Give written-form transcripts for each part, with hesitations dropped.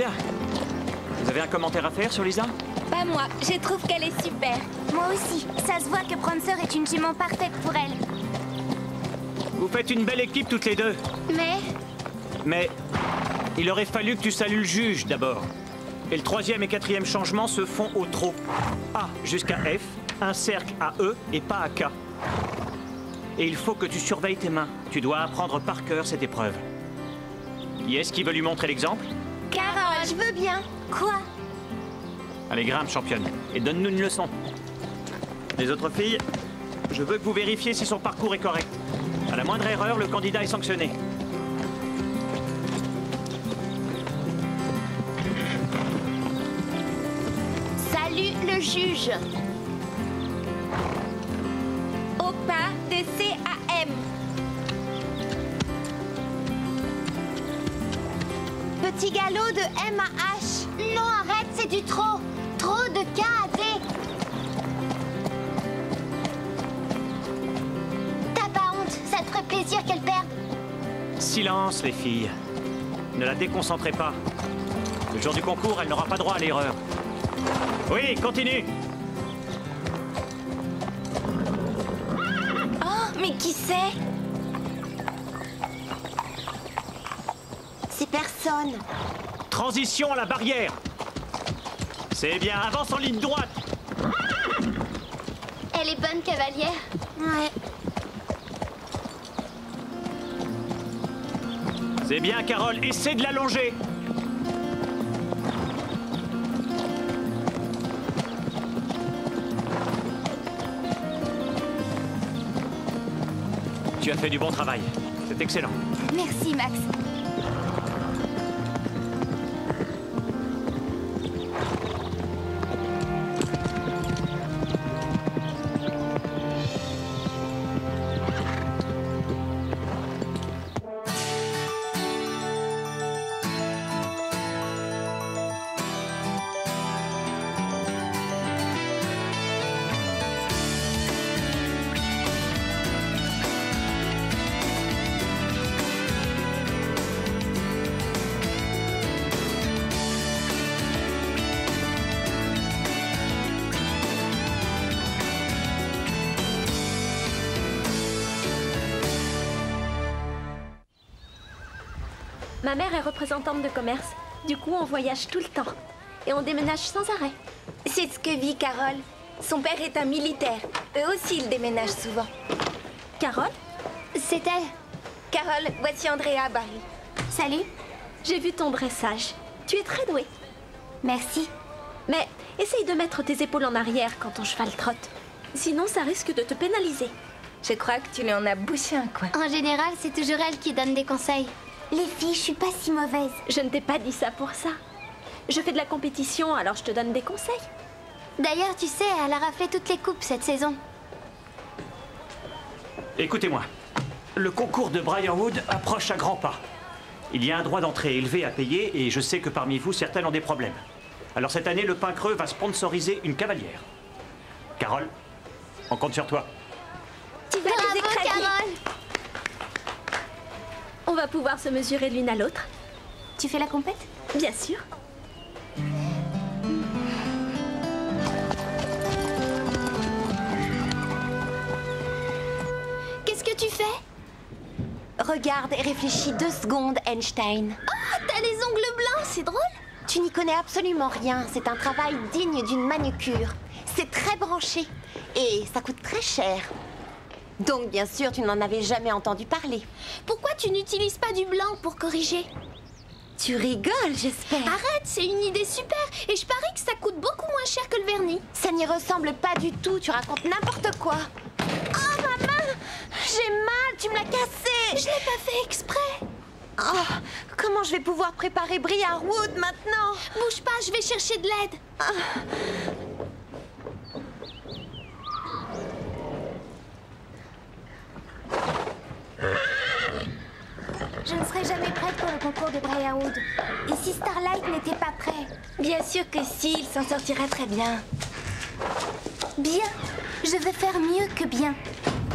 Bien. Vous avez un commentaire à faire sur Lisa? Pas moi, je trouve qu'elle est super. Moi aussi. Ça se voit que Prancer est une jument parfaite pour elle. Vous faites une belle équipe toutes les deux. Mais il aurait fallu que tu salues le juge d'abord. Et le 3e et 4e changement se font au trot. A jusqu'à F, un cercle à E et pas à K. Et il faut que tu surveilles tes mains. Tu dois apprendre par cœur cette épreuve. Qui est-ce qui veut lui montrer l'exemple? Carole, je veux bien. Quoi? Allez, grimpe, championne, et donne-nous une leçon. Les autres filles, je veux que vous vérifiez si son parcours est correct. À la moindre erreur, le candidat est sanctionné. Salut le juge. Au pas de C à M. Petit galop de M à H. Non, arrête, c'est du trop. Trop de K à D. T'as pas honte? Ça te ferait plaisir qu'elle perde? Silence, les filles. Ne la déconcentrez pas. Le jour du concours, elle n'aura pas droit à l'erreur. Oui, continue. Oh, mais qui c'est? C'est personne. Transition à la barrière. C'est bien, avance en ligne droite. Elle est bonne, cavalière. Ouais. C'est bien, Carole, essaie de l'allonger. Tu as fait du bon travail. C'est excellent. Merci, Max. Ma mère est représentante de commerce. Du coup, on voyage tout le temps. Et on déménage sans arrêt. C'est ce que vit Carole. Son père est un militaire. Eux aussi, ils déménagent souvent. Carole? C'est elle. Carole, voici Andrea à Barry. Salut. J'ai vu ton dressage. Tu es très douée. Merci. Mais essaye de mettre tes épaules en arrière quand ton cheval trotte. Sinon, ça risque de te pénaliser. Je crois que tu lui en as bouché un coin. En général, c'est toujours elle qui donne des conseils. Les filles, je suis pas si mauvaise. Je ne t'ai pas dit ça pour ça. Je fais de la compétition, alors je te donne des conseils. D'ailleurs, tu sais, elle a raflé toutes les coupes cette saison. Écoutez-moi. Le concours de Briarwood approche à grands pas. Il y a un droit d'entrée élevé à payer et je sais que parmi vous, certaines ont des problèmes. Alors cette année, le Pain Creux va sponsoriser une cavalière. Carole, on compte sur toi. Tu vas les écraser. Carole. On va pouvoir se mesurer l'une à l'autre. Tu fais la compète? Bien sûr. Qu'est-ce que tu fais? Regarde et réfléchis 2 secondes, Einstein. Oh, t'as les ongles blancs, c'est drôle. Tu n'y connais absolument rien. C'est un travail digne d'une manucure. C'est très branché. Et ça coûte très cher. Donc, bien sûr, tu n'en avais jamais entendu parler. Pourquoi tu n'utilises pas du blanc pour corriger? Tu rigoles, j'espère. Arrête, c'est une idée super. Et je parie que ça coûte beaucoup moins cher que le vernis. Ça n'y ressemble pas du tout. Tu racontes n'importe quoi. Oh, ma main! J'ai mal, tu me l'as cassée. Je l'ai pas fait exprès. Oh, comment je vais pouvoir préparer Briarwood maintenant? Bouge pas, je vais chercher de l'aide. Je ne serai jamais prête pour le concours de Briarwood. Et si Starlight n'était pas prêt? Bien sûr que si, il s'en sortira très bien. Bien. Je vais faire mieux que bien.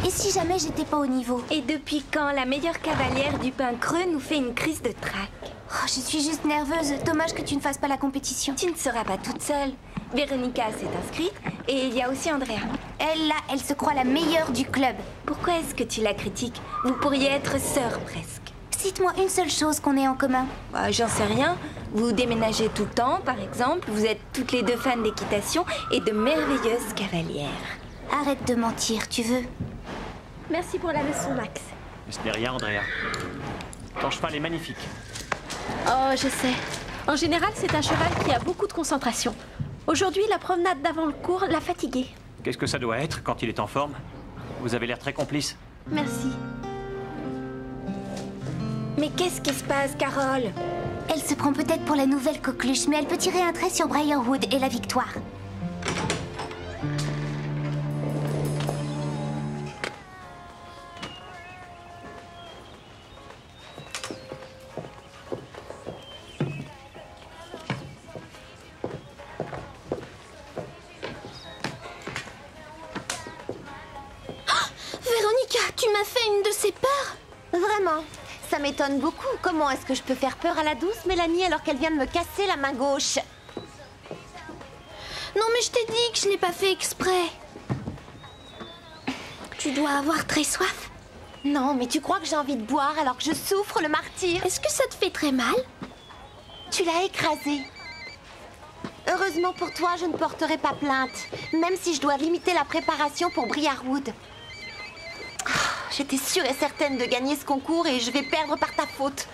Et si jamais j'étais pas au niveau? Et depuis quand la meilleure cavalière du Pain Creux nous fait une crise de trac? Oh, je suis juste nerveuse. Dommage que tu ne fasses pas la compétition. Tu ne seras pas toute seule. Véronica s'est inscrite et il y a aussi Andrea. Elle, là, elle se croit la meilleure du club. Pourquoi est-ce que tu la critiques? Vous pourriez être sœurs presque. Cite-moi une seule chose qu'on ait en commun. Bah, j'en sais rien. Vous déménagez tout le temps, par exemple. Vous êtes toutes les deux fans d'équitation et de merveilleuses cavalières. Arrête de mentir, tu veux? Merci pour la leçon, Max. Mais ce n'est rien, Andrea. Ton cheval est magnifique. Oh, je sais. En général, c'est un cheval qui a beaucoup de concentration. Aujourd'hui, la promenade d'avant le cours l'a fatigué. Qu'est-ce que ça doit être quand il est en forme? Vous avez l'air très complice. Merci. Mais qu'est-ce qui se passe, Carole? Elle se prend peut-être pour la nouvelle coqueluche, mais elle peut tirer un trait sur Briarwood et la victoire. Véronica, tu m'as fait une de ces peurs? Vraiment? Ça m'étonne beaucoup. Comment est-ce que je peux faire peur à la douce Mélanie alors qu'elle vient de me casser la main gauche? Non, mais je t'ai dit que je n'ai pas fait exprès. Tu dois avoir très soif. Non, mais tu crois que j'ai envie de boire alors que je souffre le martyre? Est-ce que ça te fait très mal? Tu l'as écrasé. Heureusement pour toi, je ne porterai pas plainte, même si je dois limiter la préparation pour Briarwood. J'étais sûre et certaine de gagner ce concours et je vais perdre par ta faute.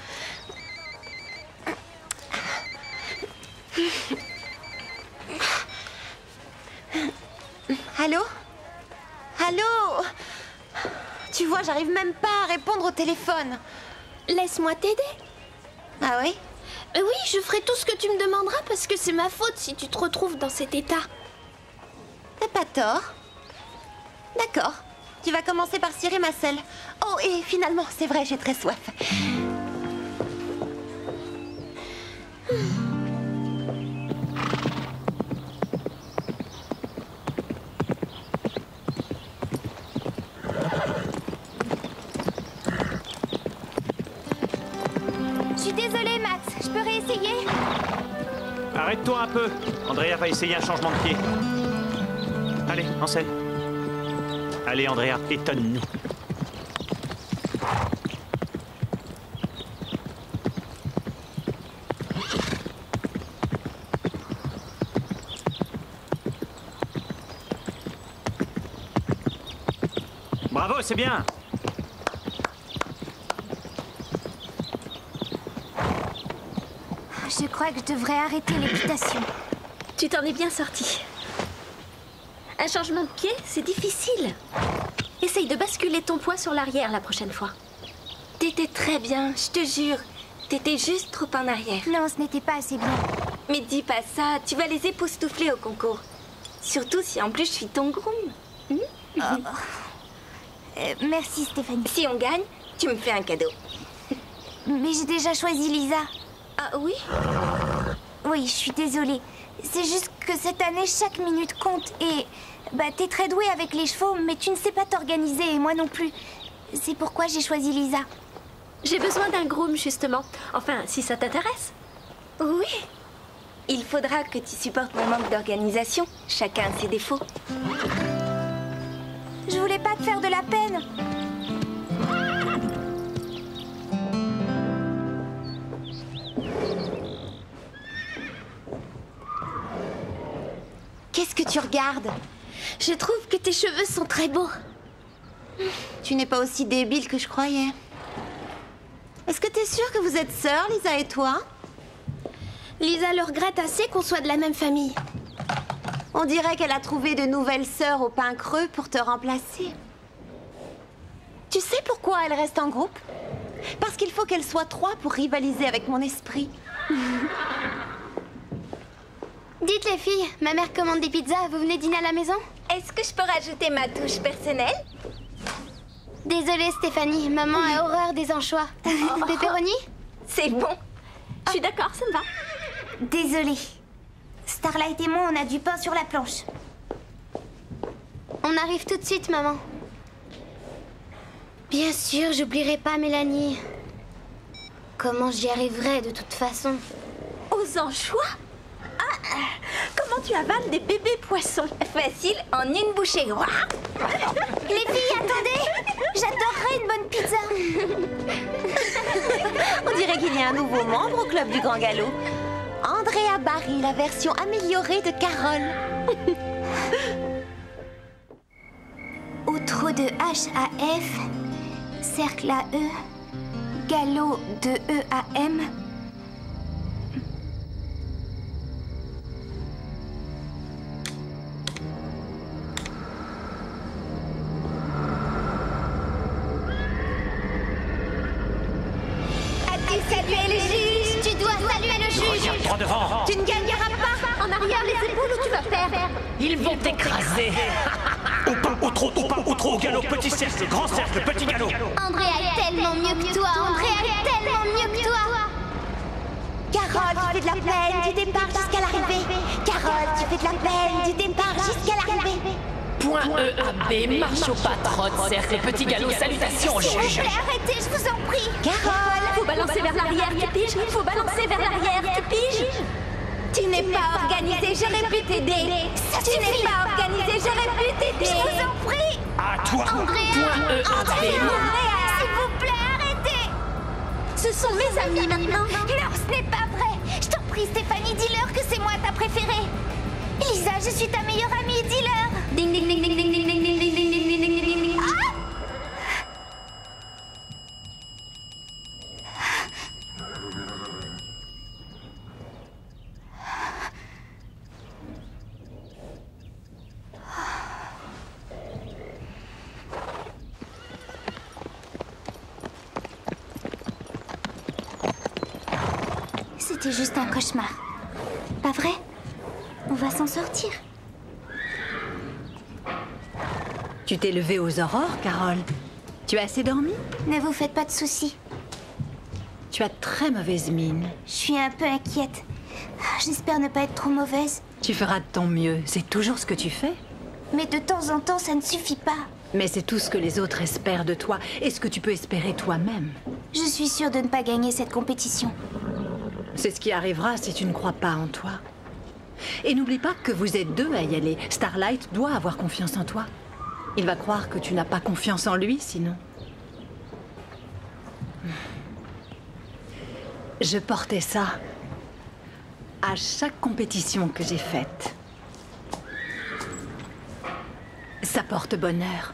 Allô? Allô? Tu vois, j'arrive même pas à répondre au téléphone. Laisse-moi t'aider. Ah oui? Oui, je ferai tout ce que tu me demanderas parce que c'est ma faute si tu te retrouves dans cet état. T'as pas tort. D'accord. Tu vas commencer par cirer ma selle. Oh, et finalement, c'est vrai, j'ai très soif. Je suis désolée, Max. Je peux réessayer? Arrête-toi un peu. Andrea va essayer un changement de pied. Allez, en scène. Allez, Andrea, étonne-nous. Bravo, c'est bien. Je crois que je devrais arrêter l'équitation. Tu t'en es bien sorti. Un changement de pied, c'est difficile. Essaye de basculer ton poids sur l'arrière la prochaine fois. T'étais très bien, je te jure. T'étais juste trop en arrière. Non, ce n'était pas assez bien. Mais dis pas ça, tu vas les époustoufler au concours. Surtout si en plus je suis ton groom. Merci, Stéphanie. Si on gagne, tu me fais un cadeau. Mais j'ai déjà choisi Lisa. Ah oui? Oui, je suis désolée. C'est juste que cette année, chaque minute compte et... Bah, t'es très douée avec les chevaux, mais tu ne sais pas t'organiser et moi non plus. C'est pourquoi j'ai choisi Lisa. J'ai besoin d'un groom, justement. Enfin, si ça t'intéresse. Oui. Il faudra que tu supportes mon manque d'organisation. Chacun a ses défauts. Je voulais pas te faire de la peine. Qu'est-ce que tu regardes? Je trouve que tes cheveux sont très beaux. Tu n'es pas aussi débile que je croyais. Est-ce que t'es sûre que vous êtes sœurs, Lisa et toi? Lisa le regrette assez qu'on soit de la même famille. On dirait qu'elle a trouvé de nouvelles sœurs au pain creux pour te remplacer. Tu sais pourquoi elle reste en groupe? Parce qu'il faut qu'elle soit 3 pour rivaliser avec mon esprit. Dites les filles, ma mère commande des pizzas, vous venez dîner à la maison? Est-ce que je peux rajouter ma touche personnelle? Désolée Stéphanie, maman a horreur des anchois. Pepperoni? C'est bon. Je suis d'accord, ça me va. Désolée. Starlight et moi, on a du pain sur la planche. On arrive tout de suite, maman. Bien sûr, j'oublierai pas Mélanie. comment j'y arriverai de toute façon? Aux anchois? Ah, comment tu avales des bébés poissons? Facile, en une bouchée. Ouah. Les filles, attendez! J'adorerais une bonne pizza! On dirait qu'il y a un nouveau membre au Club du Grand Galop. Andrea Barry, la version améliorée de Carole. Outro de H à F, cercle à E, galop de E à M. As-tu salué le juge? Tu dois saluer le juge! Regarde droit devant. Tu ne gagneras pas. En arrière, les épaules ou tu vas perdre? Ils vont t'écraser. Au pas, au trop, au galop, petit cercle, grand cercle, petit galop. Andrea est tellement mieux que toi! Andrea est tellement mieux que toi! Carole, tu fais de la peine du départ jusqu'à l'arrivée. Carole, tu fais de la peine du départ jusqu'à l'arrivée. Point E à B, marche au pas, trotte, cercle, petit galop, salutations, S'il vous juge. plaît, arrêtez, je vous en prie! Carole, Faut balancer vers l'arrière, tu piges? Faut balancer vers l'arrière, tu piges? Tu n'es pas organisé, j'aurais pu t'aider. Tu n'es pas organisé, j'aurais pu t'aider. Je vous en prie! À toi. Andrea! Point E à B, S'il vous plaît, arrêtez! Ce sont mes amis maintenant. Non, ce n'est pas vrai! Je t'en prie, Stéphanie, dis-leur que c'est moi ta préférée! Lisa, je suis ta meilleure amie, dis-leur! Ding ding ding ding ding ding ding ding ding ding ding ding ding ding. C'était juste un cauchemar. Pas vrai? On va s'en sortir. Tu t'es levée aux aurores, Carole. Tu as assez dormi? Ne vous faites pas de soucis. Tu as très mauvaise mine. Je suis un peu inquiète. J'espère ne pas être trop mauvaise. Tu feras de ton mieux, c'est toujours ce que tu fais. Mais de temps en temps, ça ne suffit pas. Mais c'est tout ce que les autres espèrent de toi et ce que tu peux espérer toi-même. Je suis sûre de ne pas gagner cette compétition. C'est ce qui arrivera si tu ne crois pas en toi. Et n'oublie pas que vous êtes deux à y aller. Starlight doit avoir confiance en toi. Il va croire que tu n'as pas confiance en lui, sinon. Je portais ça à chaque compétition que j'ai faite. Ça porte bonheur.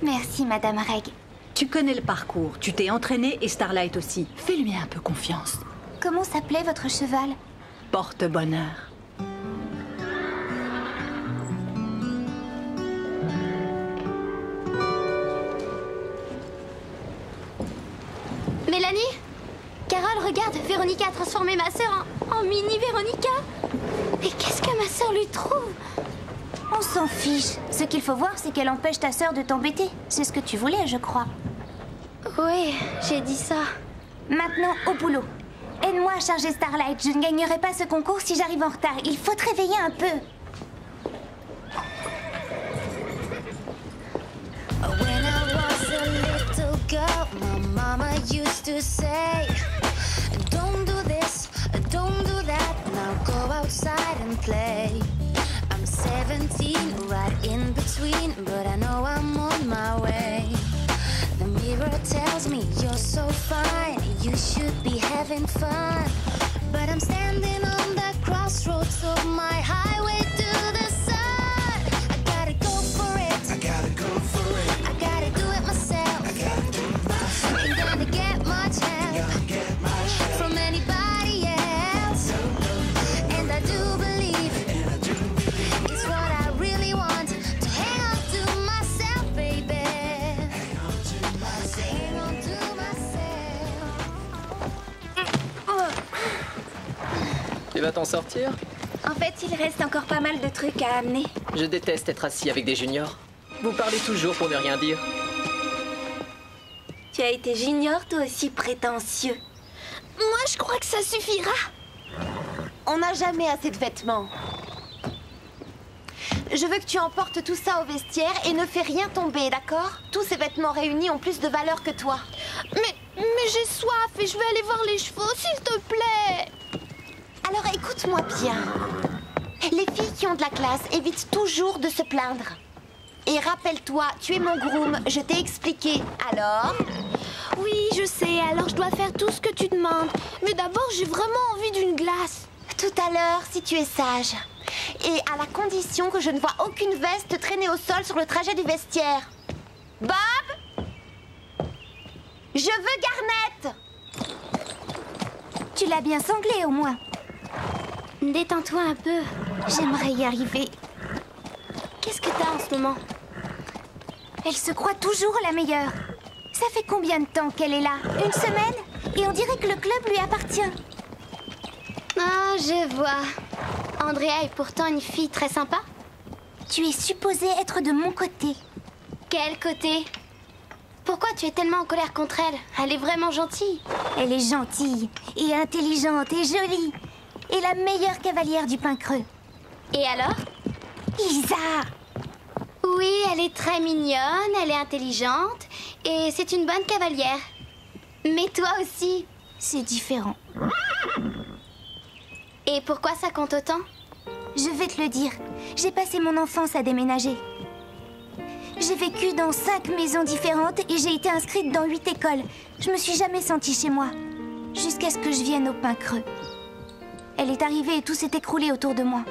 Merci, Madame Reg. Tu connais le parcours, tu t'es entraînée et Starlight aussi. Fais-lui un peu confiance. Comment s'appelait votre cheval? Porte-bonheur. Mélanie? Carole, regarde, Véronica a transformé ma sœur en mini Véronica. Mais qu'est-ce que ma sœur lui trouve? On s'en fiche. Ce qu'il faut voir, c'est qu'elle empêche ta sœur de t'embêter. C'est ce que tu voulais, je crois. Oui, j'ai dit ça. Maintenant, au boulot. Aide-moi à charger Starlight. Je ne gagnerai pas ce concours si j'arrive en retard. Il faut te réveiller un peu. When I was a little girl, my mama used to say, don't do this, don't do that, now go outside and play. I'm 17, right in between, but I know I'm on my way. The mirror tells me you're so fine, you should be having fun. But I'm standing on the crossroads of my highway to the sun. I gotta go for it. I gotta go for it. I gotta do it myself. I gotta do it myself. Ain't gonna get much help from anybody else. And I do believe it's what I really want to hang on to myself, baby. Hang on to myself. Tu vas t'en sortir? En fait, il reste encore pas mal de trucs à amener. Je déteste être assis avec des juniors. Vous parlez toujours pour ne rien dire. Tu as été junior, toi aussi prétentieux. Moi, je crois que ça suffira. on n'a jamais assez de vêtements. Je veux que tu emportes tout ça au vestiaire et ne fais rien tomber, d'accord? Tous ces vêtements réunis ont plus de valeur que toi. Mais Mais j'ai soif et je vais aller voir les chevaux, s'il te plaît. Alors écoute-moi bien. Les filles qui ont de la classe évitent toujours de se plaindre. Et rappelle-toi, tu es mon groom, je t'ai expliqué. Alors? Oui, je sais, alors je dois faire tout ce que tu demandes. Mais d'abord, j'ai vraiment envie d'une glace. Tout à l'heure, si tu es sage. Et à la condition que je ne vois aucune veste traîner au sol sur le trajet du vestiaire. Bob? Je veux Garnett! Tu l'as bien sanglé, au moins. Détends-toi un peu. J'aimerais y arriver. Qu'est-ce que t'as en ce moment? Elle se croit toujours la meilleure. Ça fait combien de temps qu'elle est là? Une semaine? Et on dirait que le club lui appartient. Ah, je vois. Andrea est pourtant une fille très sympa. Tu es supposée être de mon côté. Quel côté? Pourquoi tu es tellement en colère contre elle? Elle est vraiment gentille. Elle est gentille et intelligente et jolie. Et la meilleure cavalière du pain creux. Et alors? Lisa! Oui, elle est très mignonne, elle est intelligente et c'est une bonne cavalière. Mais toi aussi, c'est différent. Et pourquoi ça compte autant? Je vais te le dire. J'ai passé mon enfance à déménager. J'ai vécu dans 5 maisons différentes et j'ai été inscrite dans 8 écoles. Je me suis jamais sentie chez moi. Jusqu'à ce que je vienne au pain creux. Elle est arrivée et tout s'est écroulé autour de moi.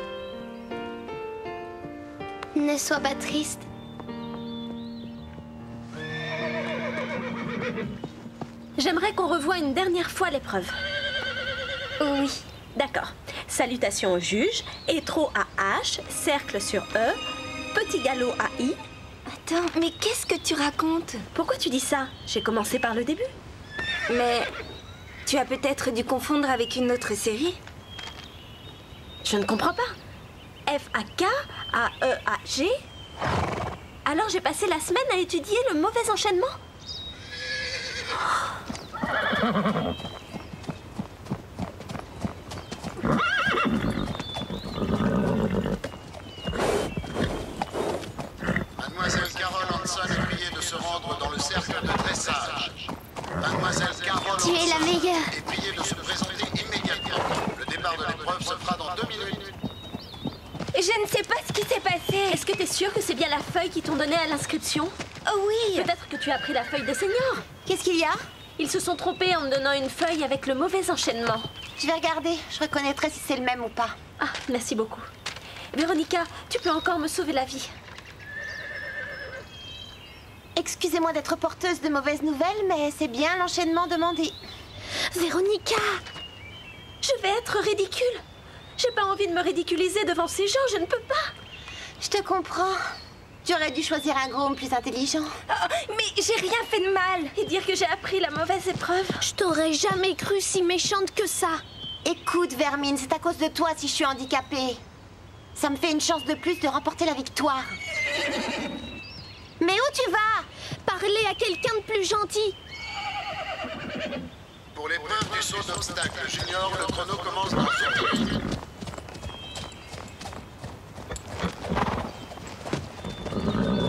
Ne sois pas triste. J'aimerais qu'on revoie une dernière fois l'épreuve. Oui. D'accord. Salutations au juge, étro à H, cercle sur E, petit galop à I. Attends, mais qu'est-ce que tu racontes? Pourquoi tu dis ça? J'ai commencé par le début. Mais tu as peut-être dû confondre avec une autre série. Je ne comprends pas. F à K, A E à G. Alors j'ai passé la semaine à étudier le mauvais enchaînement. Mademoiselle Carole Hanson est priée de se rendre dans le cercle de dressage. Mademoiselle Carole Tu es la meilleure. est priée de se présenter immédiatement. Le départ de l'épreuve se fera dans 2 minutes. Je ne sais pas ce qui s'est passé. Est-ce que t'es sûre que c'est bien la feuille qu'ils t'ont donnée à l'inscription? Oh oui. Peut-être que tu as pris la feuille de senior. Qu'est-ce qu'il y a? Ils se sont trompés en me donnant une feuille avec le mauvais enchaînement. Je vais regarder, je reconnaîtrai si c'est le même ou pas. Ah, merci beaucoup. Véronica, tu peux encore me sauver la vie. Excusez-moi d'être porteuse de mauvaises nouvelles, mais c'est bien l'enchaînement demandé. Véronica, je vais être ridicule. J'ai pas envie de me ridiculiser devant ces gens, je ne peux pas. Je te comprends. Tu aurais dû choisir un groom plus intelligent. Oh, mais j'ai rien fait de mal. Et dire que j'ai appris la mauvaise épreuve. Je t'aurais jamais cru si méchante que ça. Écoute, Vermine, c'est à cause de toi si je suis handicapée. Ça me fait une chance de plus de remporter la victoire. Mais où tu vas? Parler à quelqu'un de plus gentil. Pour l'épreuve du saut d'obstacle junior, le chrono commence dans 1 minute.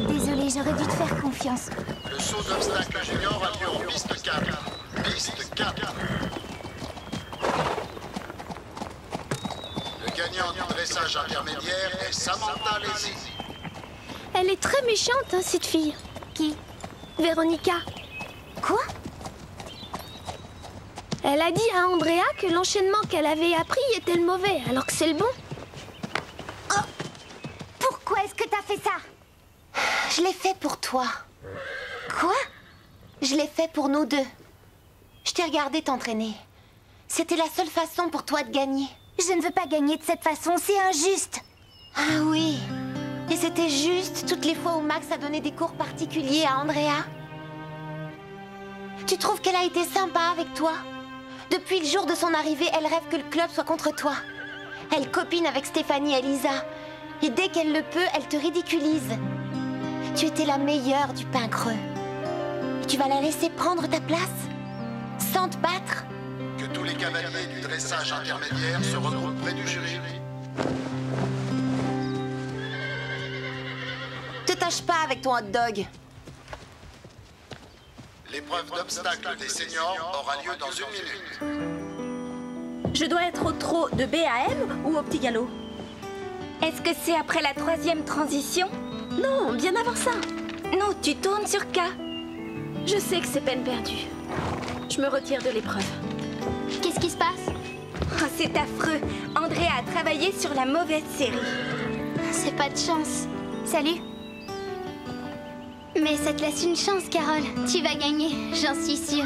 Désolée, j'aurais dû te faire confiance. Le saut d'obstacle junior a lieu en piste 4. Piste 4. Le gagnant du dressage intermédiaire est Samantha Lézy. Elle est très méchante, hein, cette fille. Qui? Véronica. Quoi? Elle a dit à Andrea que l'enchaînement qu'elle avait appris était le mauvais, alors que c'est le bon. Oh! Pourquoi est-ce que t'as fait ça? Je l'ai fait pour toi. Quoi? Je l'ai fait pour nous deux. Je t'ai regardé t'entraîner. C'était la seule façon pour toi de gagner. Je ne veux pas gagner de cette façon, c'est injuste. Ah oui. Et c'était juste toutes les fois où Max a donné des cours particuliers à Andrea. Tu trouves qu'elle a été sympa avec toi? Depuis le jour de son arrivée, elle rêve que le club soit contre toi. Elle copine avec Stéphanie et Lisa. Et dès qu'elle le peut, elle te ridiculise. Tu étais la meilleure du pain creux. Et tu vas la laisser prendre ta place? Sans te battre? Que tous les cavaliers du dressage intermédiaire se regroupent près du jury. Te tâche pas avec ton hot dog. L'épreuve d'obstacle des seniors aura lieu dans 1 minute. Je dois être au trot de B à M ou au petit galop? Est-ce que c'est après la 3e transition? Non, bien avant ça. Non, tu tournes sur K. Je sais que c'est peine perdue. Je me retire de l'épreuve. Qu'est-ce qui se passe? Oh, c'est affreux. Andrea a travaillé sur la mauvaise série. C'est pas de chance. Salut. Mais ça te laisse une chance, Carole. Tu vas gagner, j'en suis sûre.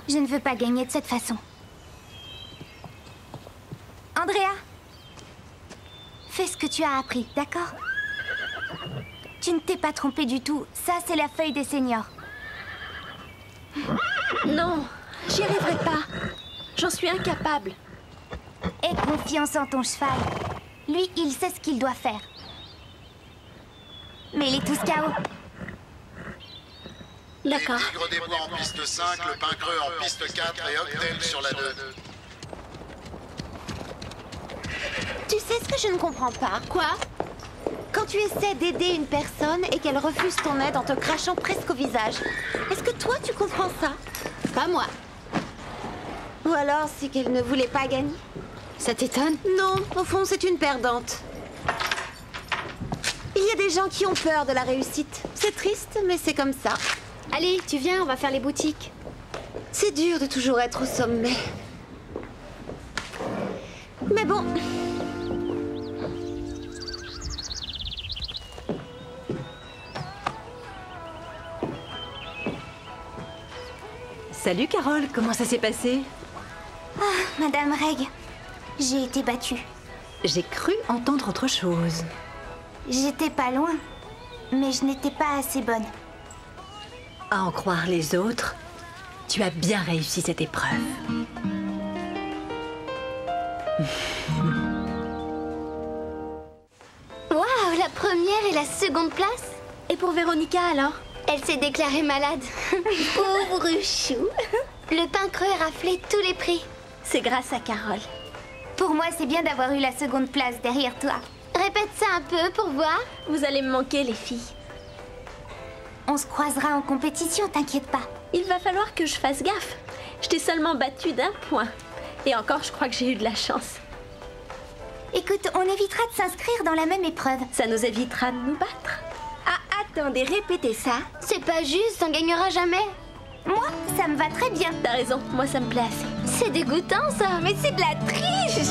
Je ne veux pas gagner de cette façon. Andrea, fais ce que tu as appris, d'accord? Tu ne t'es pas trompée du tout. Ça, c'est la feuille des seniors. Non, j'y arriverai pas. J'en suis incapable. Aie confiance en ton cheval. Lui, il sait ce qu'il doit faire. Mais il est tous KO. D'accord. Les Tigres des Bois en piste 5, le Pain Creux en piste 4 et Octel sur la 2. Tu sais ce que je ne comprends pas? Quoi? Quand tu essaies d'aider une personne et qu'elle refuse ton aide en te crachant presque au visage, est-ce que toi tu comprends ça? Pas moi. Ou alors c'est qu'elle ne voulait pas gagner? Ça t'étonne? Non, au fond c'est une perdante. Il y a des gens qui ont peur de la réussite. C'est triste, mais c'est comme ça. Allez, tu viens, on va faire les boutiques. C'est dur de toujours être au sommet. Mais bon... Salut Carole, comment ça s'est passé? Ah, Madame Reg, j'ai été battue. J'ai cru entendre autre chose. J'étais pas loin, mais je n'étais pas assez bonne. À en croire les autres, tu as bien réussi cette épreuve. Waouh, la première et la seconde place? Et pour Véronica alors? Elle s'est déclarée malade. Pauvre chou. Le Pain Creux a raflé tous les prix. C'est grâce à Carole. Pour moi, c'est bien d'avoir eu la seconde place derrière toi. Répète ça un peu pour voir. Vous allez me manquer, les filles. On se croisera en compétition, t'inquiète pas. Il va falloir que je fasse gaffe. Je t'ai seulement battue d'1 point. Et encore, je crois que j'ai eu de la chance. Écoute, on évitera de s'inscrire dans la même épreuve. Ça nous évitera de nous battre. Ah, attendez, répétez ça. C'est pas juste, on gagnera jamais. Moi, ça me va très bien. T'as raison, moi ça me plaît assez. C'est dégoûtant ça. Mais c'est de la triche.